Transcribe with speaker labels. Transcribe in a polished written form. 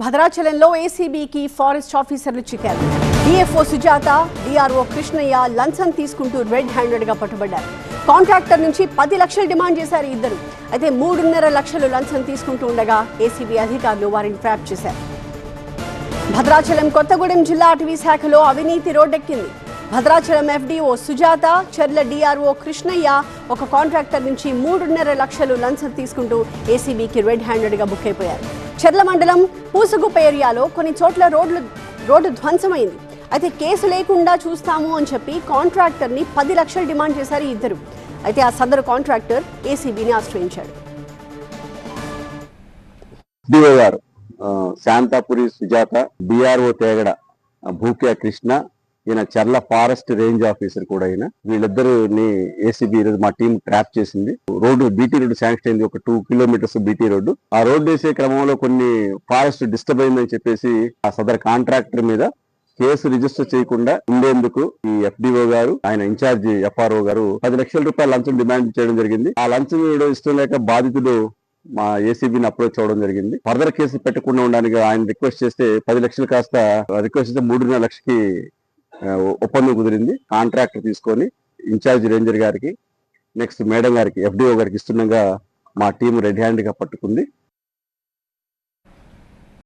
Speaker 1: భద్రాచలంలో ఏసీబీకి ఫారెస్ట్ ఆఫీసర్లు చిక్కారు. DFO Sujatha, DRO Krishnaiah లంచం తీసుకుంటూ రెడ్ హ్యాండెడ్ గా పట్టుబడ్డారు. కాంట్రాక్టర్ నుంచి 10 లక్షలు డిమాండ్ చేశారు ఇద్దరు. అయితే 3.5 లక్షలు లంచం తీసుకుంటూ ఉండగా ఏసీబీ అధికారులు వారిని ట్రాప్ చేశారు. భద్రాచలం కొత్తగూడెం జిల్లా అటవీ శాఖలో అవినీతి రోడ్డెక్కింది. భద్రాచలం ఎఫ్డీఓ సుజాత, చర్ల డిఆర్ఓ కృష్ణయ్య ఒక కాంట్రాక్టర్ నుంచి 3.5 లక్షలు లంచం తీసుకుంటూ ఏసీబీకి రెడ్ హ్యాండెడ్ గా బుక్ అయిపోయారు. చర్ల మండలం పూసగుప్ప ఏరియాలో కొన్ని చోట్ల రోడ్డు ధ్వంసమైంది. అయితే కేసు లేకుండా చూస్తాము అని చెప్పి కాంట్రాక్టర్ ని 10 లక్షలు డిమాండ్ చేశారు ఇద్దరు. అయితే ఆ సదరు కాంట్రాక్టర్ ఏసీబీని ఆశ్రయించాడు.
Speaker 2: శాంతాపురి సుజాత, డిఆర్ఓ తేగడ భూక్యా కృష్ణ, ఈయన చర్ల ఫారెస్ట్ రేంజ్ ఆఫీసర్ కూడా అయినా వీళ్ళిద్దరిని ఏసీబీ ఈరోజు మా టీం ట్రాప్ చేసింది. రోడ్డు బీటీ రోడ్డు శాంక్షన్ అయింది, ఒక 2 కిలోమీటర్స్ బీటీ రోడ్డు. ఆ రోడ్డు వేసే క్రమంలో కొన్ని ఫారెస్ట్ డిస్టర్బ్ అయిందని చెప్పేసి ఆ సదర్ కాంట్రాక్టర్ మీద కేసు రిజిస్టర్ చేయకుండా ఉండేందుకు ఈ ఎఫ్డిఓ గారు, ఆయన ఇన్ఛార్జి ఎఫ్ఆర్ఓ గారు 10 లక్షల రూపాయల లంచం డిమాండ్ చేయడం జరిగింది. ఆ లంచం ఇవ్వడం ఇష్టం లేక బాధితుడు మా ఏసీబీని అప్రోచ్ అవ్వడం జరిగింది. ఫర్దర్ కేసు పెట్టకుండా ఉండడానికి ఆయన రిక్వెస్ట్ చేస్తే 10 లక్షలు కాస్త రిక్వెస్ట్ చేస్తే 3.5 లక్షకి ఒప్పందం కుదిరింది. కాంట్రాక్టర్ తీసుకొని ఇన్ఛార్జ్ రేంజర్ గారికి, నెక్స్ట్ మేడం గారికి, ఎఫ్డిఓ గారికి ఇస్తుండగా మా టీం రెడ్ హ్యాండ్ గా పట్టుకుంది.